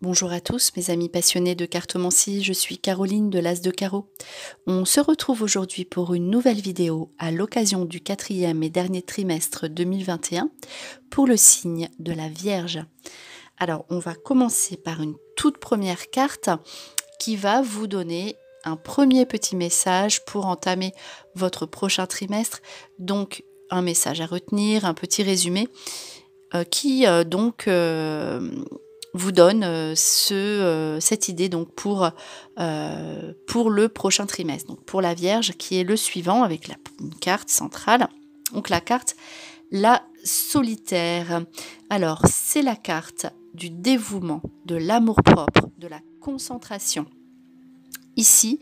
Bonjour à tous mes amis passionnés de cartomancie, je suis Caroline de l'As de Carreau. On se retrouve aujourd'hui pour une nouvelle vidéo à l'occasion du 4e et dernier trimestre 2021 pour le signe de la Vierge. Alors on va commencer par une toute première carte qui va vous donner un premier petit message pour entamer votre prochain trimestre. Donc un message à retenir, un petit résumé qui vous donne cette idée donc pour le prochain trimestre. Donc pour la Vierge qui est le suivant avec une carte centrale. Donc la carte la solitaire. Alors c'est la carte du dévouement, de l'amour-propre, de la concentration. Ici,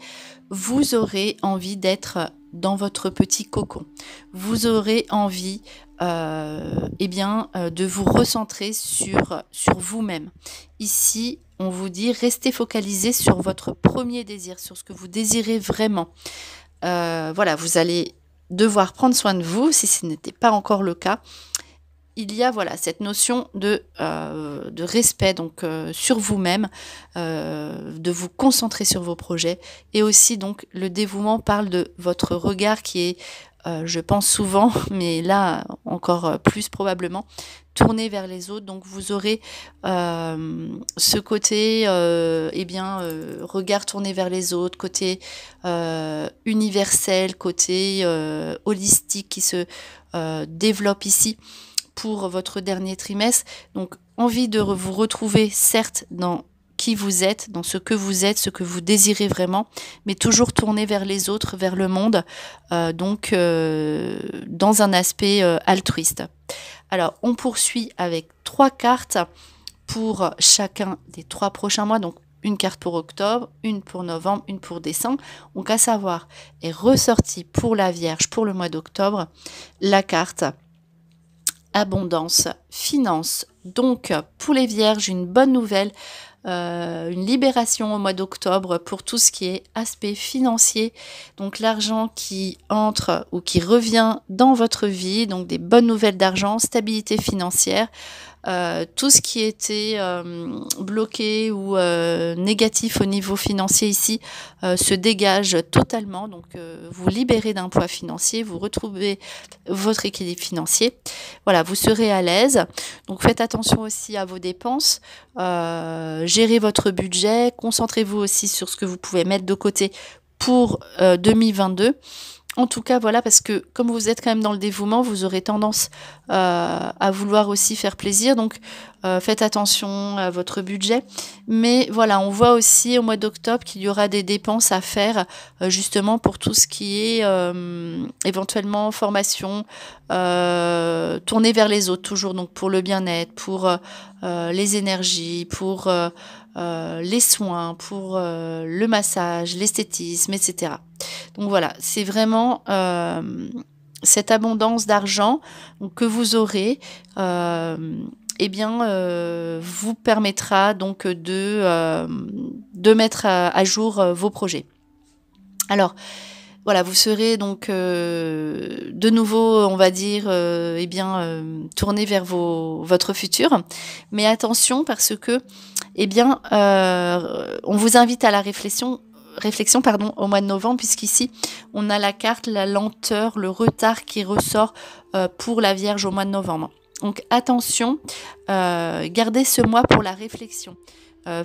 vous aurez envie d'être dans votre petit cocon. Vous aurez envie de vous recentrer sur vous-même. Ici, on vous dit restez focalisé sur votre premier désir, sur ce que vous désirez vraiment. Voilà, vous allez devoir prendre soin de vous si ce n'était pas encore le cas. Il y a cette notion de respect donc sur vous-même, de vous concentrer sur vos projets, et aussi donc le dévouement parle de votre regard qui est, je pense souvent, mais là encore plus probablement, tourné vers les autres. Donc vous aurez ce côté regard tourné vers les autres, côté universel, côté holistique qui se développe ici pour votre dernier trimestre. Donc envie de vous retrouver certes dans qui vous êtes, dans ce que vous désirez vraiment, mais toujours tourné vers les autres, vers le monde, dans un aspect altruiste. Alors on poursuit avec 3 cartes pour chacun des 3 prochains mois, donc une carte pour octobre, une pour novembre, une pour décembre. Donc à savoir, est ressortie pour la Vierge pour le mois d'octobre la carte abondance, finance. Donc pour les Vierges, une bonne nouvelle, une libération au mois d'octobre pour tout ce qui est aspect financier, donc l'argent qui entre ou qui revient dans votre vie, donc des bonnes nouvelles d'argent, stabilité financière. Tout ce qui était bloqué ou négatif au niveau financier ici se dégage totalement. Donc vous libérez d'un poids financier, vous retrouvez votre équilibre financier. Voilà, vous serez à l'aise. Donc faites attention aussi à vos dépenses, gérez votre budget, concentrez-vous aussi sur ce que vous pouvez mettre de côté pour 2022. En tout cas, voilà, parce que comme vous êtes quand même dans le dévouement, vous aurez tendance à vouloir aussi faire plaisir. Donc, faites attention à votre budget. Mais voilà, on voit aussi au mois d'octobre qu'il y aura des dépenses à faire justement pour tout ce qui est éventuellement formation, tourner vers les autres, toujours donc pour le bien-être, pour les énergies, pour les soins, pour le massage, l'esthétisme, etc. Donc voilà, c'est vraiment cette abondance d'argent que vous aurez, vous permettra donc de mettre à jour vos projets. Alors voilà, vous serez donc de nouveau, on va dire, tourné vers votre futur. Mais attention parce que, on vous invite à la réflexion au mois de novembre, puisqu'ici, on a la carte, la lenteur, le retard qui ressort pour la Vierge au mois de novembre. Donc attention, gardez ce mois pour la réflexion.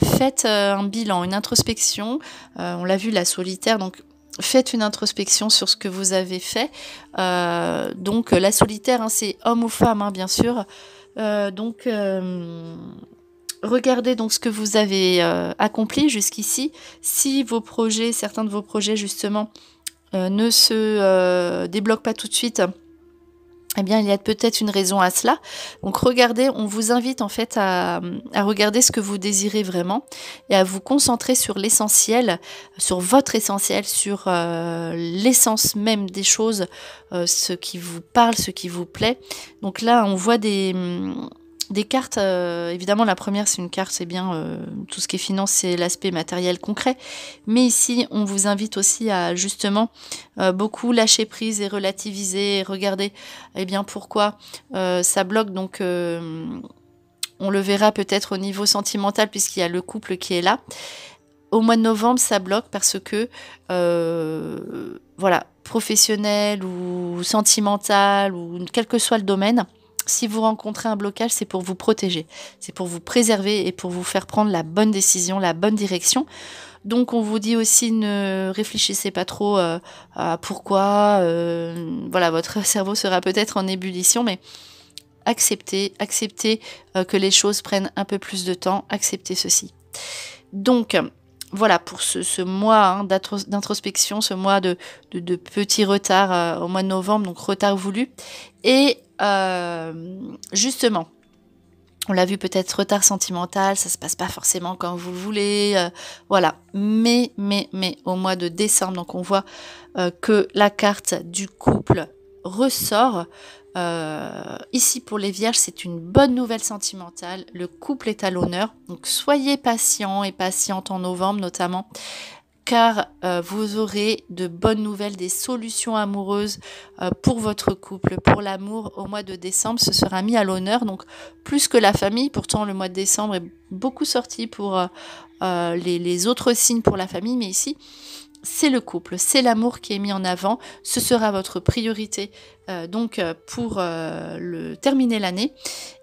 Faites un bilan, une introspection. On l'a vu, la solitaire, donc faites une introspection sur ce que vous avez fait. Donc la solitaire, c'est homme ou femme, bien sûr. Regardez donc ce que vous avez accompli jusqu'ici. Si certains de vos projets justement ne se débloquent pas tout de suite, il y a peut-être une raison à cela. Donc regardez, on vous invite en fait à regarder ce que vous désirez vraiment et à vous concentrer sur l'essentiel, sur votre essentiel, sur l'essence même des choses, ce qui vous parle, ce qui vous plaît. Donc là, on voit des cartes, évidemment la première c'est une carte, c'est bien tout ce qui est finance, c'est l'aspect matériel concret, mais ici on vous invite aussi à justement beaucoup lâcher prise et relativiser et regarder pourquoi ça bloque. Donc on le verra peut-être au niveau sentimental puisqu'il y a le couple qui est là. Au mois de novembre, ça bloque parce que, voilà, professionnel ou sentimental ou quel que soit le domaine, si vous rencontrez un blocage, c'est pour vous protéger, c'est pour vous préserver et pour vous faire prendre la bonne décision, la bonne direction. Donc on vous dit aussi ne réfléchissez pas trop à pourquoi, voilà, votre cerveau sera peut-être en ébullition, mais acceptez que les choses prennent un peu plus de temps, acceptez ceci. Donc voilà pour ce mois hein, d'introspection, ce mois de petits retards au mois de novembre, donc retard voulu. Et justement, on l'a vu peut-être retard sentimental, ça se passe pas forcément comme vous le voulez, voilà. Mais au mois de décembre, donc on voit que la carte du couple ressort. Ici pour les vierges, c'est une bonne nouvelle sentimentale, le couple est à l'honneur, donc soyez patients et patientes en novembre notamment, car vous aurez de bonnes nouvelles, des solutions amoureuses pour votre couple, pour l'amour au mois de décembre, ce sera mis à l'honneur, donc plus que la famille, pourtant le mois de décembre est beaucoup sorti pour les autres signes pour la famille, mais ici c'est le couple, c'est l'amour qui est mis en avant, ce sera votre priorité pour terminer l'année.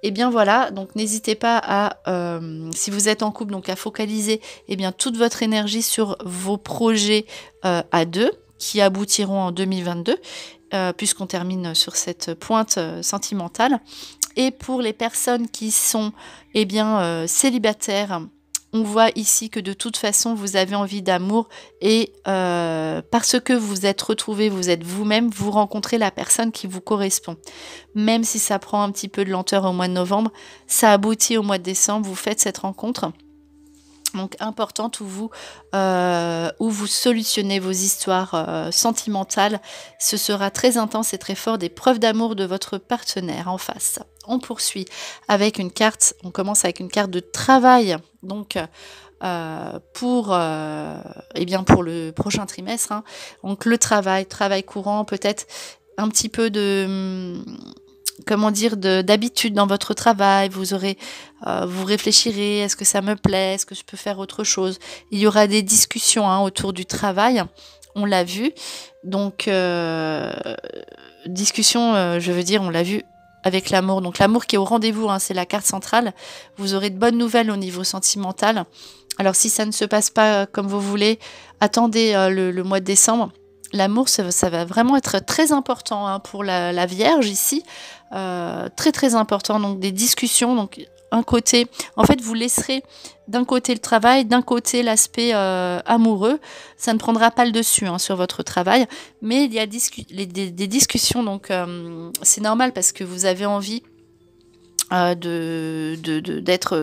Et bien voilà, donc n'hésitez pas à, si vous êtes en couple, donc à focaliser toute votre énergie sur vos projets à deux qui aboutiront en 2022, puisqu'on termine sur cette pointe sentimentale. Et pour les personnes qui sont célibataires, on voit ici que de toute façon, vous avez envie d'amour et parce que vous êtes retrouvés, vous êtes vous-même, vous rencontrez la personne qui vous correspond. Même si ça prend un petit peu de lenteur au mois de novembre, ça aboutit au mois de décembre, vous faites cette rencontre. Donc importante où vous solutionnez vos histoires sentimentales. Ce sera très intense et très fort, des preuves d'amour de votre partenaire en face. On poursuit avec une carte, on commence avec une carte de travail. Donc pour le prochain trimestre. Hein. Donc le travail courant, peut-être un petit peu de... d'habitude dans votre travail, vous réfléchirez, est-ce que ça me plaît, est-ce que je peux faire autre chose. Il y aura des discussions autour du travail, on l'a vu. Donc, discussion, on l'a vu avec l'amour. Donc l'amour qui est au rendez-vous, c'est la carte centrale. Vous aurez de bonnes nouvelles au niveau sentimental. Alors si ça ne se passe pas comme vous voulez, attendez le mois de décembre. L'amour, ça va vraiment être très important pour la Vierge ici. Très très important, donc des discussions, donc un côté, en fait vous laisserez d'un côté le travail, d'un côté l'aspect amoureux, ça ne prendra pas le dessus sur votre travail, mais il y a des discussions, donc c'est normal parce que vous avez envie d'être,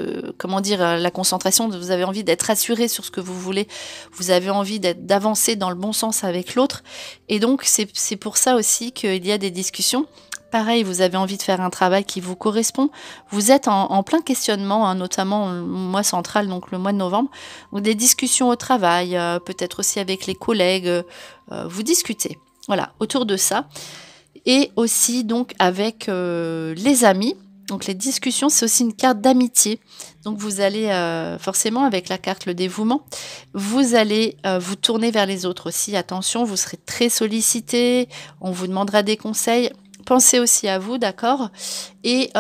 la concentration, vous avez envie d'être assuré sur ce que vous voulez, vous avez envie d'avancer dans le bon sens avec l'autre, et donc c'est pour ça aussi qu'il y a des discussions. Pareil, vous avez envie de faire un travail qui vous correspond, vous êtes en plein questionnement, notamment le mois central, donc le mois de novembre, ou des discussions au travail, peut-être aussi avec les collègues, vous discutez, voilà, autour de ça, et aussi donc avec les amis. Donc les discussions, c'est aussi une carte d'amitié. Donc vous allez forcément, avec la carte le dévouement, vous allez vous tourner vers les autres aussi. Attention, vous serez très sollicité, on vous demandera des conseils. Pensez aussi à vous, d'accord? Et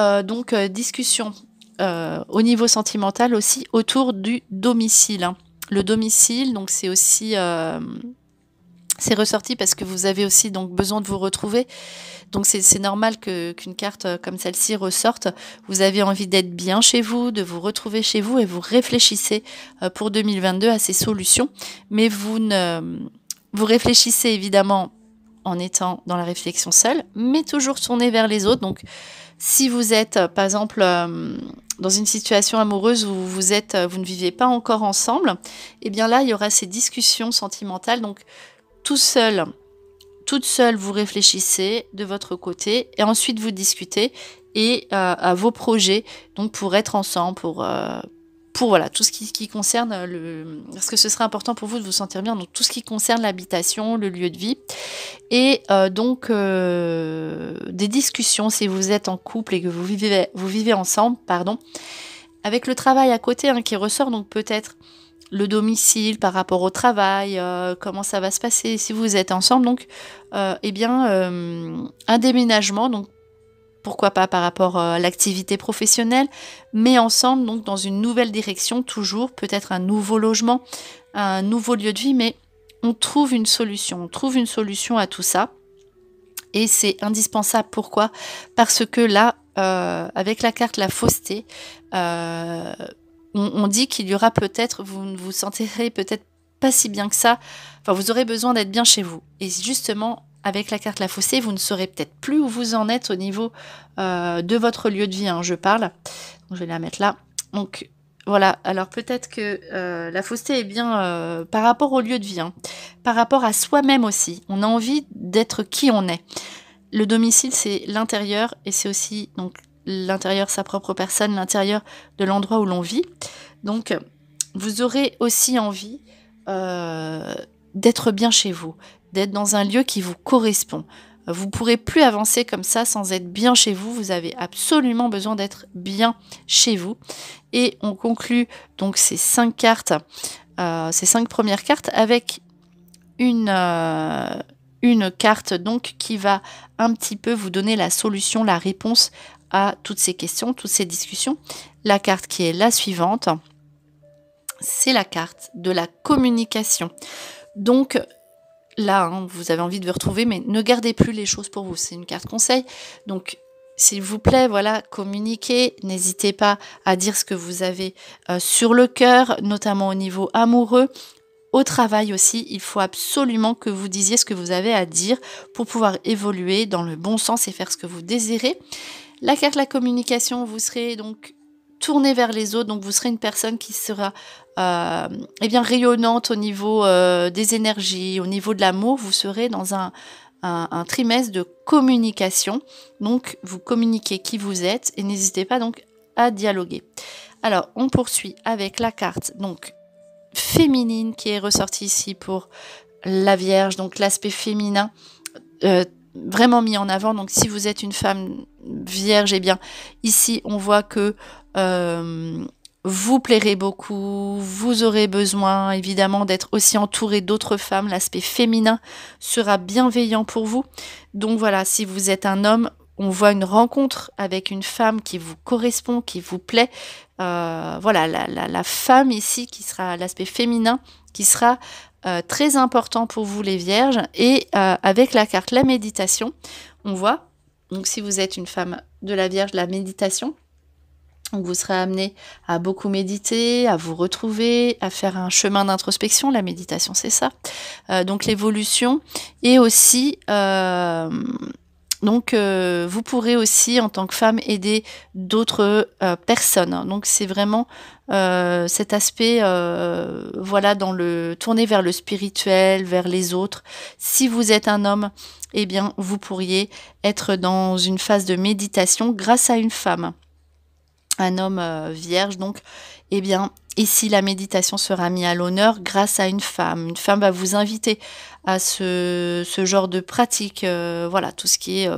discussion au niveau sentimental aussi autour du domicile. Le domicile, donc c'est aussi... c'est ressorti parce que vous avez aussi donc besoin de vous retrouver. Donc c'est normal qu'une carte comme celle-ci ressorte. Vous avez envie d'être bien chez vous, de vous retrouver chez vous et vous réfléchissez pour 2022 à ces solutions. Mais vous réfléchissez évidemment en étant dans la réflexion seule, mais toujours tourné vers les autres. Donc si vous êtes par exemple dans une situation amoureuse où vous ne vivez pas encore ensemble, et bien là il y aura ces discussions sentimentales. Donc tout seul, toute seule, vous réfléchissez de votre côté et ensuite vous discutez et à vos projets, donc pour être ensemble, pour voilà, tout ce qui concerne parce que ce sera important pour vous de vous sentir bien, donc tout ce qui concerne l'habitation, le lieu de vie. Et donc des discussions si vous êtes en couple et que vous vivez ensemble, pardon, avec le travail à côté qui ressort, donc peut-être le domicile par rapport au travail, comment ça va se passer si vous êtes ensemble, donc un déménagement, donc pourquoi pas par rapport à l'activité professionnelle, mais ensemble, donc dans une nouvelle direction, toujours, peut-être un nouveau logement, un nouveau lieu de vie, mais on trouve une solution à tout ça. Et c'est indispensable. Pourquoi? Parce que là, avec la carte la fausseté, on dit qu'il y aura peut-être, vous ne vous sentirez peut-être pas si bien que ça, enfin vous aurez besoin d'être bien chez vous. Et justement, avec la carte la fausseté, vous ne saurez peut-être plus où vous en êtes au niveau de votre lieu de vie, je parle. Donc, je vais la mettre là. Donc voilà, alors peut-être que la fausseté est bien par rapport au lieu de vie, par rapport à soi-même aussi. On a envie d'être qui on est. Le domicile, c'est l'intérieur et c'est aussi donc l'intérieur, sa propre personne, l'intérieur de l'endroit où l'on vit. Donc, vous aurez aussi envie d'être bien chez vous, d'être dans un lieu qui vous correspond. Vous ne pourrez plus avancer comme ça sans être bien chez vous. Vous avez absolument besoin d'être bien chez vous. Et on conclut donc ces 5 cartes, ces 5 premières cartes avec une carte donc qui va un petit peu vous donner la solution, la réponse à toutes ces questions, toutes ces discussions. La carte qui est la suivante, c'est la carte de la communication. Donc là, vous avez envie de vous retrouver, mais ne gardez plus les choses pour vous. C'est une carte conseil. Donc, s'il vous plaît, voilà, communiquez. N'hésitez pas à dire ce que vous avez sur le cœur, notamment au niveau amoureux. Au travail aussi, il faut absolument que vous disiez ce que vous avez à dire pour pouvoir évoluer dans le bon sens et faire ce que vous désirez. La carte de la communication, vous serez donc tourné vers les autres, donc vous serez une personne qui sera rayonnante au niveau des énergies, au niveau de l'amour. Vous serez dans un trimestre de communication, donc vous communiquez qui vous êtes et n'hésitez pas donc à dialoguer. Alors on poursuit avec la carte donc féminine qui est ressortie ici pour la Vierge, donc l'aspect féminin vraiment mis en avant. Donc si vous êtes une femme vierge, eh bien ici on voit que vous plairez beaucoup, vous aurez besoin évidemment d'être aussi entouré d'autres femmes, l'aspect féminin sera bienveillant pour vous. Donc voilà, si vous êtes un homme, on voit une rencontre avec une femme qui vous correspond, qui vous plaît. Voilà, la femme ici qui sera l'aspect féminin, qui sera très important pour vous les vierges. Et avec la carte la méditation, on voit, donc si vous êtes une femme de la Vierge, la méditation, donc vous serez amené à beaucoup méditer, à vous retrouver, à faire un chemin d'introspection. La méditation, c'est ça. Donc l'évolution et aussi... Donc, vous pourrez aussi, en tant que femme, aider d'autres personnes. Donc, c'est vraiment cet aspect, voilà, tourner vers le spirituel, vers les autres. Si vous êtes un homme, eh bien, vous pourriez être dans une phase de méditation grâce à une femme. Un homme vierge, donc, eh bien, ici, la méditation sera mise à l'honneur grâce à une femme. Une femme va vous inviter à ce genre de pratique, voilà, tout ce qui est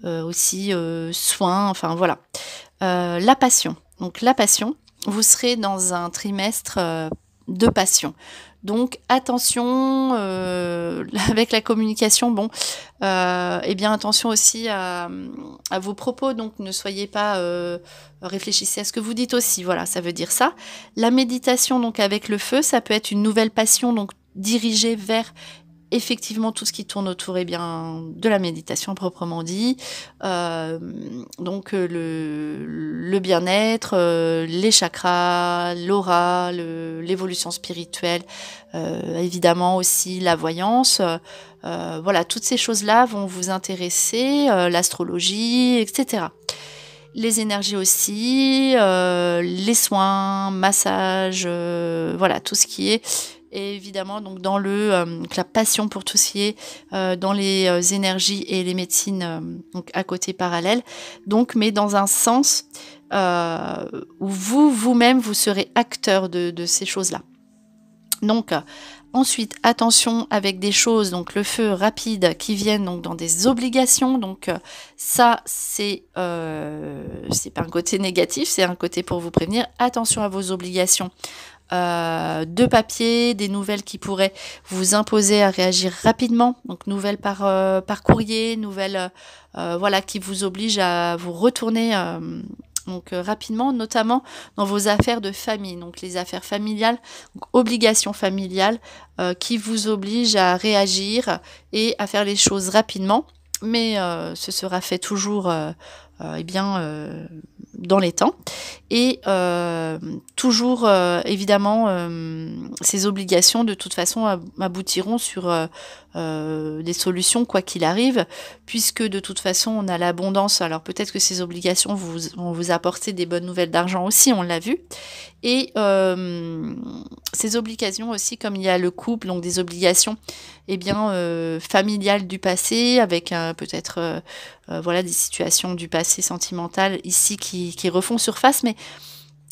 aussi soins, enfin voilà. La passion. Donc la passion, vous serez dans un trimestre de passion. Donc attention avec la communication, bon, eh bien attention aussi à vos propos, donc ne soyez pas, réfléchissez à ce que vous dites aussi, voilà, ça veut dire ça. La méditation, donc avec le feu, ça peut être une nouvelle passion, donc dirigée vers effectivement tout ce qui tourne autour de la méditation proprement dit, donc le bien-être, les chakras, l'aura, l'évolution spirituelle, évidemment aussi la voyance, voilà, toutes ces choses-là vont vous intéresser, l'astrologie, etc. Les énergies aussi, les soins, massages, voilà, tout ce qui est et évidemment donc dans la passion pour tout ce qui est dans les énergies et les médecines donc à côté parallèle, donc mais dans un sens où vous-même vous serez acteur de ces choses-là. Donc ensuite, attention avec des choses, donc le feu rapide qui viennent donc dans des obligations. Donc ça, c'est pas un côté négatif, c'est un côté pour vous prévenir. Attention à vos obligations de papier, des nouvelles qui pourraient vous imposer à réagir rapidement. Donc nouvelles par courrier, nouvelles voilà, qui vous obligent à vous retourner donc rapidement, notamment dans vos affaires de famille, donc les affaires familiales, donc obligations familiales qui vous obligent à réagir et à faire les choses rapidement, mais ce sera fait toujours eh bien dans les temps et toujours évidemment ces obligations de toute façon aboutiront sur des solutions quoi qu'il arrive, puisque de toute façon on a l'abondance. Alors peut-être que ces obligations vont vous apporter des bonnes nouvelles d'argent aussi, on l'a vu, et ces obligations aussi, comme il y a le couple, donc des obligations eh bien familiales du passé, avec peut-être voilà, des situations du passé sentimentales ici qui refont surface, mais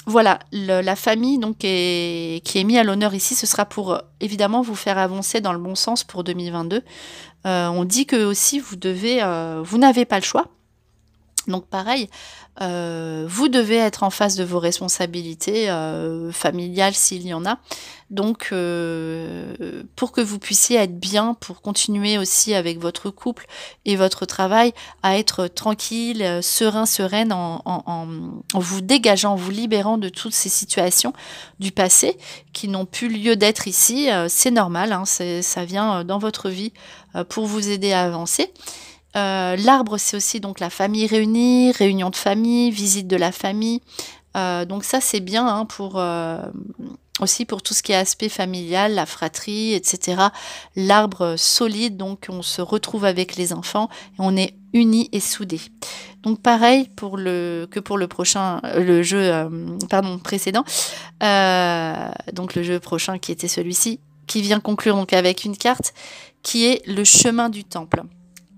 voilà, la famille donc qui est mise à l'honneur ici, ce sera pour évidemment vous faire avancer dans le bon sens pour 2022. On dit que aussi vous n'avez pas le choix. Donc pareil, vous devez être en face de vos responsabilités familiales s'il y en a. Donc pour que vous puissiez être bien, pour continuer aussi avec votre couple et votre travail, à être tranquille, sereine en vous dégageant, en vous libérant de toutes ces situations du passé qui n'ont plus lieu d'être ici. C'est normal, hein, ça vient dans votre vie pour vous aider à avancer. L'arbre, c'est aussi donc la famille réunie, réunion de famille, visite de la famille. Donc ça, c'est bien hein, aussi pour tout ce qui est aspect familial, la fratrie, etc. L'arbre solide, donc on se retrouve avec les enfants et on est unis et soudés. Donc pareil que pour le prochain, le jeu précédent. Donc le jeu prochain qui était celui-ci, qui vient conclure donc avec une carte qui est le chemin du temple,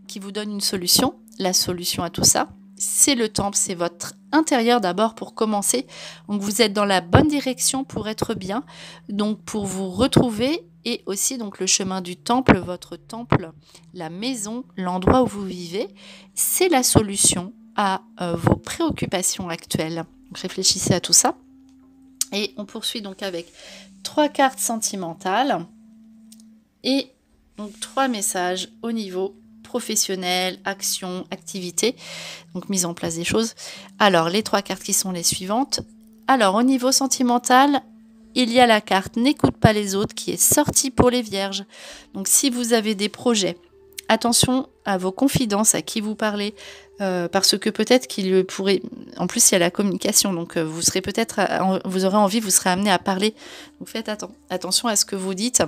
qui vous donne une solution. La solution à tout ça, c'est le temple, c'est votre intérieur d'abord pour commencer. Donc vous êtes dans la bonne direction pour être bien, donc pour vous retrouver, et aussi donc le chemin du temple, votre temple, la maison, l'endroit où vous vivez, c'est la solution à vos préoccupations actuelles. Donc réfléchissez à tout ça. Et on poursuit donc avec 3 cartes sentimentales et donc 3 messages au niveau professionnel, action, activité, donc mise en place des choses. Alors, les 3 cartes qui sont les suivantes. Alors, au niveau sentimental, il y a la carte « N'écoute pas les autres » qui est sortie pour les vierges. Donc, si vous avez des projets, attention à vos confidences, à qui vous parlez, parce que peut-être qu'il pourrait... En plus, il y a la communication, donc vous serez peut-être... Vous aurez envie, vous serez amené à parler. Donc, faites attention à ce que vous dites.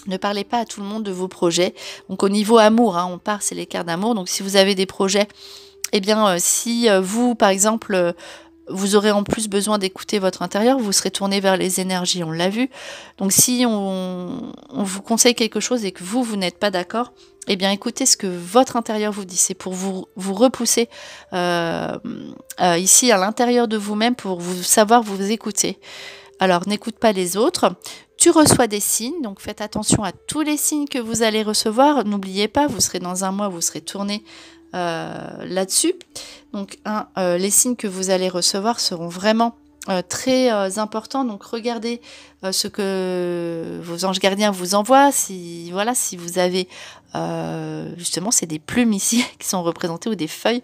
Ne parlez pas à tout le monde de vos projets. Donc au niveau amour, hein, on part, c'est les cartes d'amour. Donc si vous avez des projets, eh bien si vous, par exemple, vous aurez en plus besoin d'écouter votre intérieur, vous serez tourné vers les énergies, on l'a vu. Donc si on vous conseille quelque chose et que vous n'êtes pas d'accord, eh bien écoutez ce que votre intérieur vous dit. C'est pour vous repousser ici à l'intérieur de vous-même, pour vous savoir vous écouter. Alors n'écoute pas les autres. Tu reçois des signes, donc faites attention à tous les signes que vous allez recevoir. N'oubliez pas, vous serez dans un mois, vous serez tourné là-dessus. Donc les signes que vous allez recevoir seront vraiment très importants. Donc regardez ce que vos anges gardiens vous envoient. Si vous avez justement, c'est des plumes ici qui sont représentées ou des feuilles.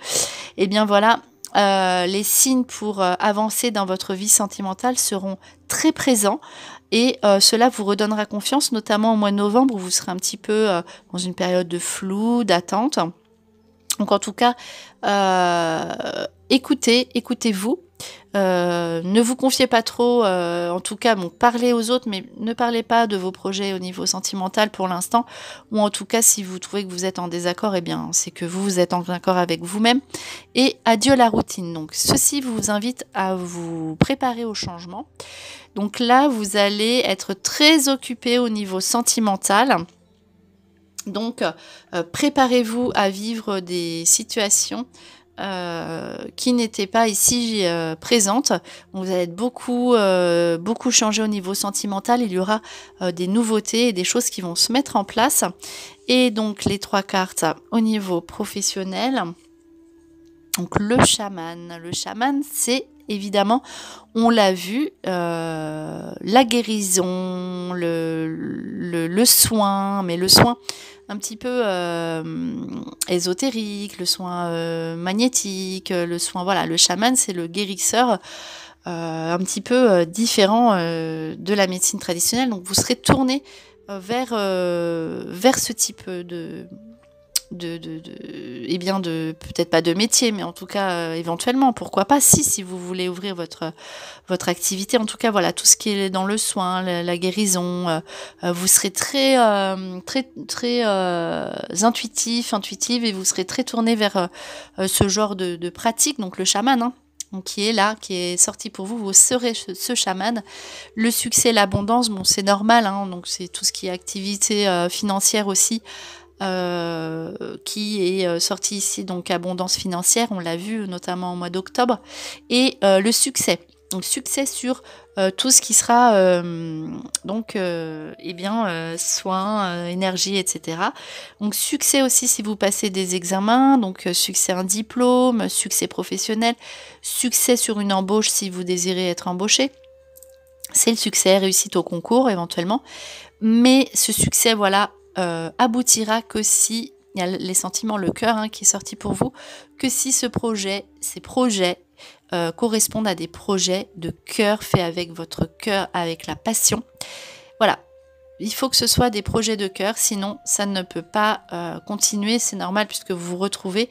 Et bien voilà. Les signes pour avancer dans votre vie sentimentale seront très présents et cela vous redonnera confiance, notamment au mois de novembre où vous serez un petit peu dans une période de flou, d'attente. Donc en tout cas, écoutez-vous, Ne vous confiez pas trop, en tout cas, bon, parlez aux autres, mais ne parlez pas de vos projets au niveau sentimental pour l'instant, ou en tout cas, si vous trouvez que vous êtes en désaccord, eh bien, c'est que vous êtes en accord avec vous-même. Et adieu la routine. Donc, ceci vous invite à vous préparer au changement. Donc là, vous allez être très occupé au niveau sentimental. Donc, préparez-vous à vivre des situations qui n'étaient pas ici présentes. Vous allez être beaucoup changé au niveau sentimental. Il y aura des nouveautés et des choses qui vont se mettre en place. Et donc, les 3 cartes au niveau professionnel. Donc, le chaman. Le chaman, c'est évidemment, on l'a vu, la guérison, le soin, mais le soin un petit peu ésotérique, le soin magnétique, le soin, voilà, le chaman, c'est le guérisseur un petit peu différent de la médecine traditionnelle. Donc, vous serez tourné vers ce type peut-être pas de métier, mais en tout cas éventuellement, pourquoi pas, si vous voulez ouvrir votre activité. En tout cas, voilà, tout ce qui est dans le soin, la guérison, vous serez très intuitive, et vous serez très tourné vers ce genre de pratique. Donc le chaman, hein, donc, qui est là, qui est sorti pour vous, vous serez ce chaman. Le succès, l'abondance, bon, c'est normal, hein, donc c'est tout ce qui est activité financière aussi, qui est sorti ici, donc abondance financière, on l'a vu notamment au mois d'octobre, et le succès. Donc succès sur tout ce qui sera soins, énergie, etc. Donc succès aussi si vous passez des examens, donc succès un diplôme, succès professionnel, succès sur une embauche si vous désirez être embauché. C'est le succès, réussite au concours éventuellement. Mais ce succès, voilà, aboutira que si, il y a les sentiments, le cœur hein, qui est sorti pour vous, que si ces projets correspondent à des projets de cœur, faits avec votre cœur, avec la passion. Voilà, il faut que ce soit des projets de cœur, sinon ça ne peut pas continuer, c'est normal puisque vous vous retrouvez.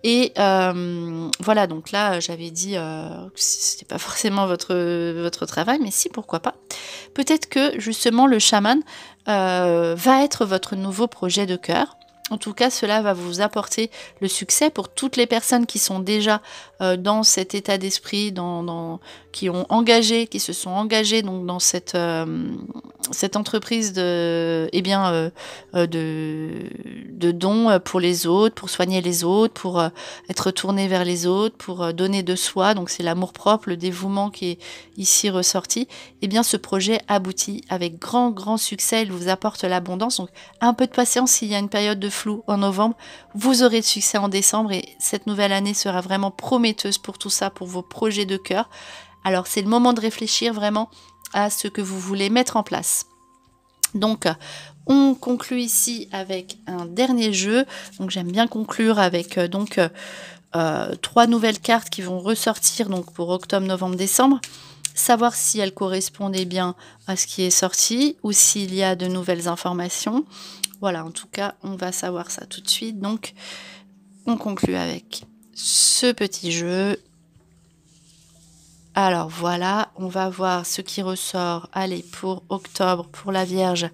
Et voilà, donc là j'avais dit que c'était pas forcément votre travail, mais si, pourquoi pas. Peut-être que justement le chaman va être votre nouveau projet de cœur. En tout cas, cela va vous apporter le succès pour toutes les personnes qui sont déjà dans cet état d'esprit, qui se sont engagées donc dans cette entreprise de dons pour les autres, pour soigner les autres, pour être tourné vers les autres, pour donner de soi. Donc c'est l'amour-propre, le dévouement qui est ici ressorti. Eh bien, ce projet aboutit avec grand succès. Il vous apporte l'abondance. Donc un peu de patience s'il y a une période de flou en novembre. Vous aurez de succès en décembre et cette nouvelle année sera vraiment prometteuse pour tout ça, pour vos projets de cœur. Alors c'est le moment de réfléchir vraiment à ce que vous voulez mettre en place. Donc on conclut ici avec un dernier jeu. Donc j'aime bien conclure avec 3 nouvelles cartes qui vont ressortir donc pour octobre, novembre, décembre. Savoir si elles correspondaient bien à ce qui est sorti ou s'il y a de nouvelles informations. Voilà, en tout cas, on va savoir ça tout de suite. Donc, on conclut avec ce petit jeu. Alors voilà, on va voir ce qui ressort. Allez, pour octobre, pour la Vierge.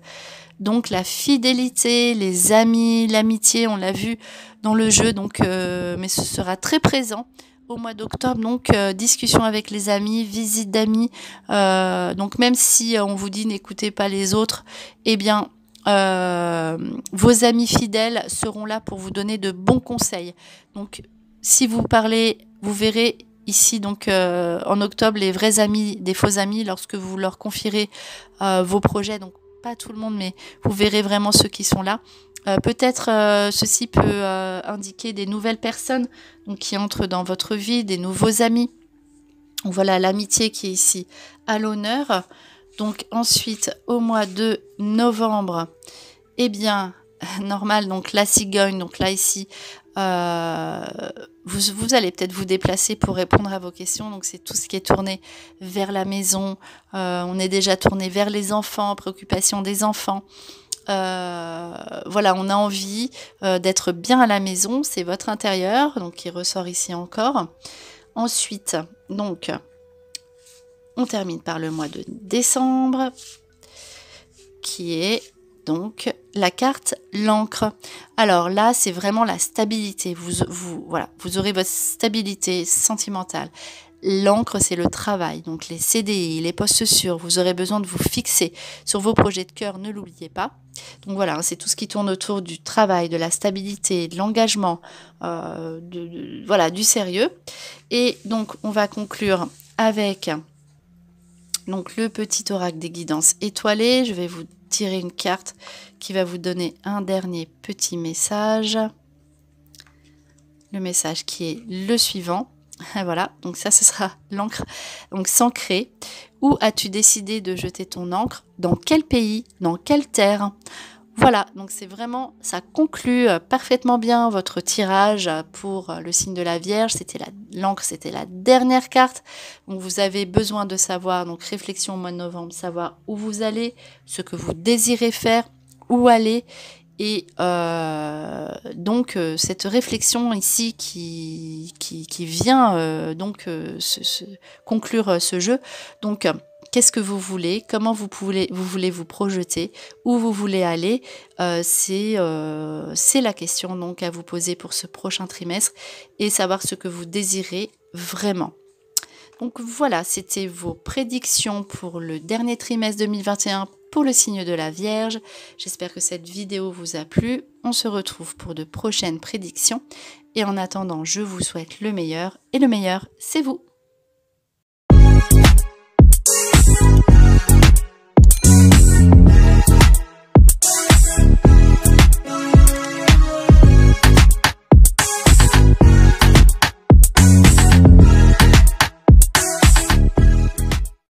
Donc la fidélité, les amis, l'amitié, on l'a vu dans le jeu, donc mais ce sera très présent au mois d'octobre. Donc discussion avec les amis, visite d'amis. Donc même si on vous dit n'écoutez pas les autres, eh bien vos amis fidèles seront là pour vous donner de bons conseils. Donc si vous parlez, vous verrez ici donc en octobre les vrais amis des faux amis lorsque vous leur confierez vos projets. Donc pas tout le monde, mais vous verrez vraiment ceux qui sont là. Peut-être ceci peut indiquer des nouvelles personnes donc, qui entrent dans votre vie, des nouveaux amis. Donc, voilà l'amitié qui est ici à l'honneur. Donc ensuite, au mois de novembre, eh bien, normal, donc la cigogne, donc là ici, vous allez peut-être vous déplacer pour répondre à vos questions. Donc c'est tout ce qui est tourné vers la maison. On est déjà tourné vers les enfants, préoccupation des enfants. Voilà, on a envie d'être bien à la maison. C'est votre intérieur, donc qui ressort ici encore. Ensuite, donc on termine par le mois de décembre, qui est donc la carte l'encre. Alors là, c'est vraiment la stabilité. Voilà, vous aurez votre stabilité sentimentale. L'encre, c'est le travail, donc les CDI, les postes sûrs. Vous aurez besoin de vous fixer sur vos projets de cœur, ne l'oubliez pas. Donc voilà, c'est tout ce qui tourne autour du travail, de la stabilité, de l'engagement, voilà, du sérieux. Et donc, on va conclure avec donc, le petit oracle des guidances étoilées. Je vais vous tirer une carte qui va vous donner un dernier petit message. Le message qui est le suivant. Voilà, donc ça, ce sera l'encre. Donc, s'ancrer. Où as-tu décidé de jeter ton encre? Dans quel pays? Dans quelle terre? Voilà, donc c'est vraiment, ça conclut parfaitement bien votre tirage pour le signe de la Vierge. L'encre, c'était la dernière carte. Donc, vous avez besoin de savoir, donc réflexion au mois de novembre, savoir où vous allez, ce que vous désirez faire, où aller. Et donc cette réflexion ici qui vient conclure ce jeu. Donc qu'est-ce que vous voulez? Comment vous voulez vous projeter? Où vous voulez aller? C'est la question donc à vous poser pour ce prochain trimestre et savoir ce que vous désirez vraiment. Donc voilà, c'était vos prédictions pour le dernier trimestre 2021 pour le signe de la Vierge. J'espère que cette vidéo vous a plu. On se retrouve pour de prochaines prédictions. Et en attendant, je vous souhaite le meilleur. Et le meilleur, c'est vous.